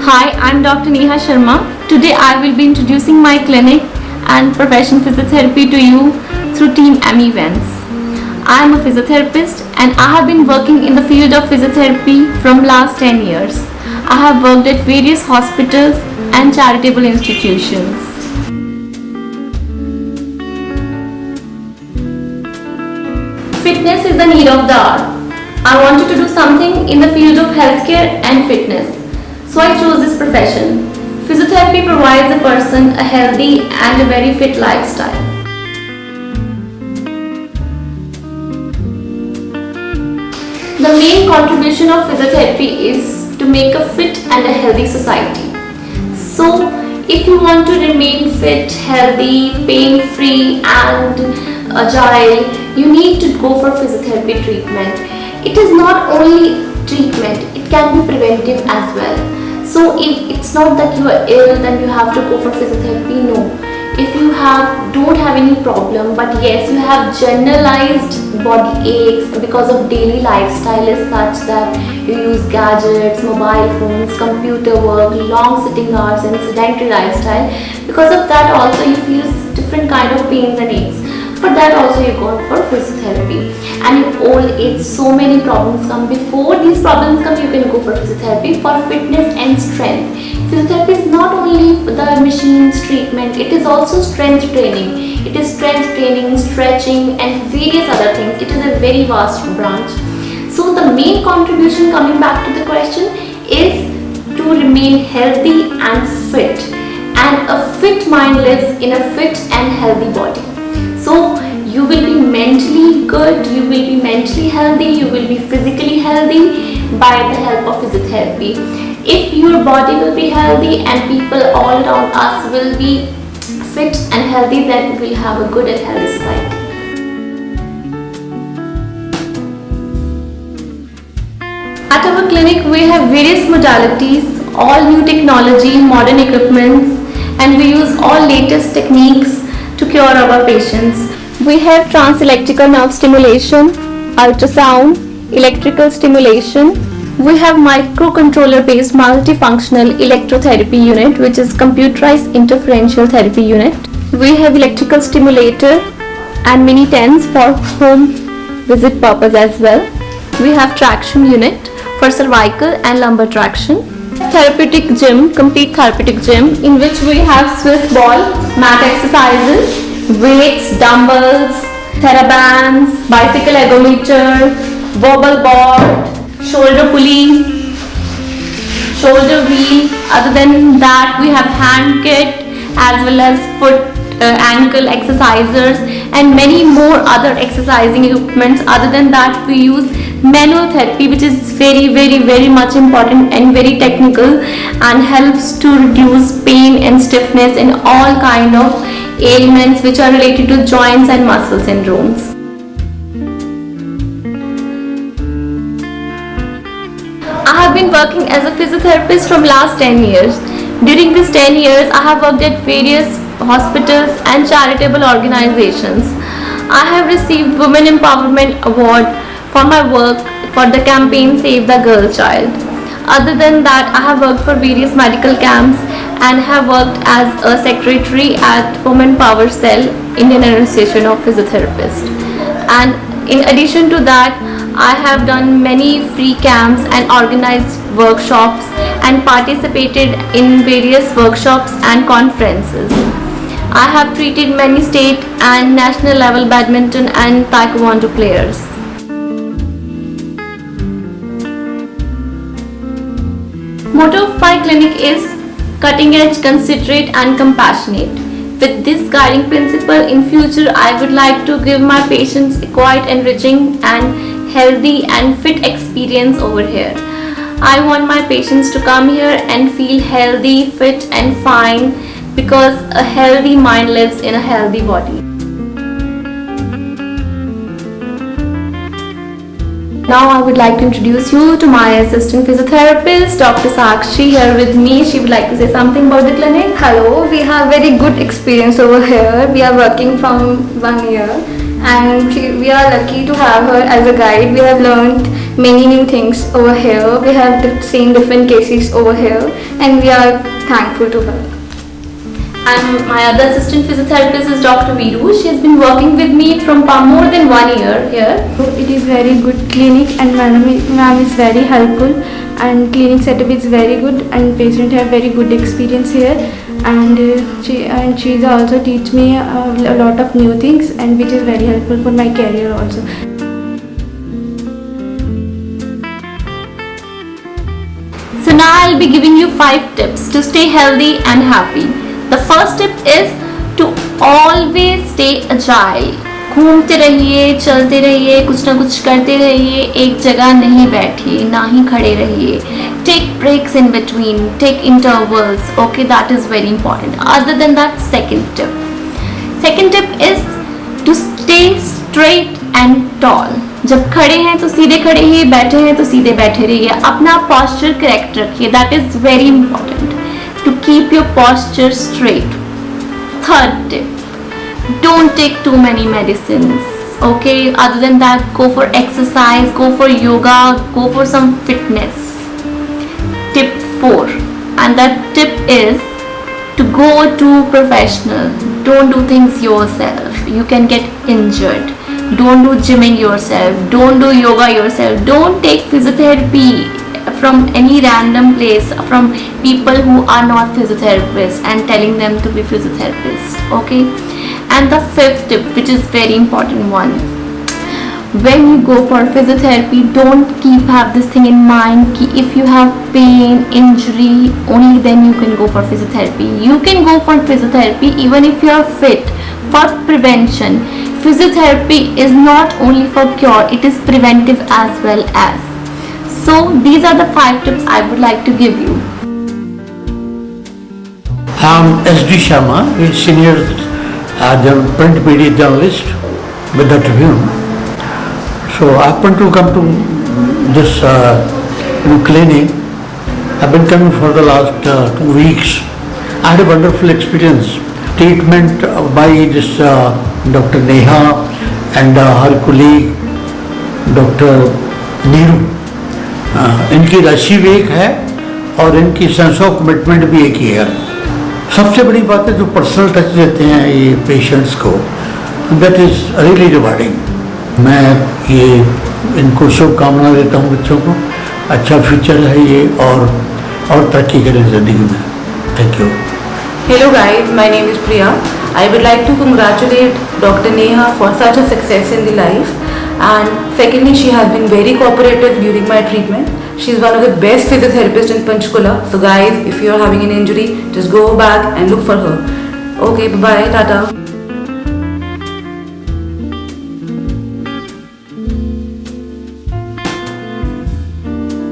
Hi, I'm Dr. Neha Sharma. Today I will be introducing my clinic and profession physiotherapy to you through Team M events. I am a physiotherapist and I have been working in the field of physiotherapy from last 10 years. I have worked at various hospitals and charitable institutions. Fitness is the need of the hour. I wanted to do something in the field of healthcare and fitness. So I chose this profession. Physiotherapy provides a person a healthy and a very fit lifestyle. The main contribution of physiotherapy is to make a fit and a healthy society. So if you want to remain fit, healthy, pain-free and agile, you need to go for physiotherapy treatment. It is not only treatment, it can be preventive as well. So if it's not that you are ill, then you have to go for physiotherapy. No. If you don't have any problem, but yes, you have generalized body aches because of daily lifestyle is such that you use gadgets, mobile phones, computer work, long sitting hours and sedentary lifestyle. Because of that also you feel different kind of pains and aches. For that also you go for physiotherapy. And in old age so many problems come. Before these problems come, you can go for physiotherapy for fitness and strength. Physiotherapy is not only the machines treatment, it is also strength training. It is strength training, stretching and various other things. It is a very vast branch. So the main contribution, coming back to the question, is to remain healthy and fit. And a fit mind lives in a fit and healthy body. So you will be mentally good, you will be mentally healthy, you will be physically healthy by the help of physiotherapy. If your body will be healthy and people all around us will be fit and healthy, then we'll have a good and healthy society. At our clinic, we have various modalities, all new technology, modern equipments, and we use all latest techniques to cure our patients. We have trans-electrical nerve stimulation, ultrasound, electrical stimulation. We have microcontroller based multifunctional electrotherapy unit, which is computerized interferential therapy unit. We have electrical stimulator and mini tens for home visit purpose as well. We have traction unit for cervical and lumbar traction. Therapeutic gym, complete therapeutic gym, in which we have Swiss ball, mat exercises, weights, dumbbells, therabands, bicycle ergometer, wobble board, shoulder pulley, shoulder wheel. Other than that, we have hand kit as well as foot ankle exercisers and many more other exercising equipments. Other than that, we use manual therapy, which is very much important and very technical and helps to reduce pain and stiffness and all kind of ailments which are related to joints and muscle syndromes. I have been working as a physiotherapist from last 10 years. During these 10 years, I have worked at various hospitals and charitable organizations. I have received Women Empowerment Award for my work for the campaign Save the Girl Child. Other than that, I have worked for various medical camps and have worked as a secretary at Women Power Cell, Indian Association of Physiotherapists. And in addition to that, I have done many free camps and organized workshops and participated in various workshops and conferences. I have treated many state and national level badminton and taekwondo players. Motto of my clinic is cutting edge, considerate and compassionate. With this guiding principle, in future I would like to give my patients a quite enriching and healthy and fit experience over here. I want my patients to come here and feel healthy, fit and fine, because a healthy mind lives in a healthy body. Now I would like to introduce you to my assistant physiotherapist, Dr. Sakshi, here with me. She would like to say something about the clinic. Hello, we have very good experience over here. We are working from 1 year and we are lucky to have her as a guide. We have learned many new things over here. We have seen different cases over here, and we are thankful to her. And my other assistant physiotherapist is Dr. Viru. She has been working with me from more than 1 year here. It is very good clinic, and ma'am is very helpful, and clinic setup is very good, and patient have very good experience here, and she's also teach me a lot of new things, and which is very helpful for my career also. So now I'll be giving you 5 tips to stay healthy and happy. The first tip is to always stay agile. घूमते रहिए, चलते रहिए, कुछ ना कुछ करते रहिए, एक जगह नहीं बैठिए, ना ही खड़े रहिए. Take breaks in between, take intervals. Okay, that is very important. Other than that, second tip is to stay straight and tall. जब खड़े हैं तो सीधे खड़े रहिए, बैठे हैं तो सीधे बैठे रहिए. अपना posture correct रखिए. That is very important to keep your posture straight. Third tip, don't take too many medicines. Okay, other than that, go for exercise, go for yoga, go for some fitness. Tip 4, and that tip is to go to professional. Don't do things yourself. You can get injured. Don't do gymming yourself. Don't do yoga yourself. Don't take physiotherapy from any random place, from people who are not physiotherapists, and telling them to be physiotherapists. Okay, and the 5th tip, which is very important one, when you go for physiotherapy, don't have this thing in mind कि if you have pain, injury, only then you can go for physiotherapy. You can go for physiotherapy even if you are fit, for prevention. Physiotherapy is not only for cure, it is preventive as well as. So these are the 5 tips I would like to give you. I'm S.D. Sharma, a senior print media journalist with the Tribune. So I happened to come to this clinic. I've been coming for the last 2 weeks. I had a wonderful experience. Treatment by this Dr. Neha and her colleague Dr. Neeru. इनकी राशि भी एक है और इनकी sense of commitment भी एक ही है. सबसे बड़ी बात है जो पर्सनल टच देते हैं ये पेशेंट्स को, दैट इज़ रियली रिवार्डिंग. मैं ये इनको शुभकामना देता हूँ बच्चों को. अच्छा फ्यूचर है ये और तरक्की करें ज़िंदगी में. Thank you. Hello guys, my name is Priya. I would like to congratulate Dr. Neha for such a success in the life, and secondly she has been very cooperative during my treatment. She is one of the best physiotherapists in Panchkula. So guys, if you are having an injury, just go back and look for her. Okay, bye bye, tata.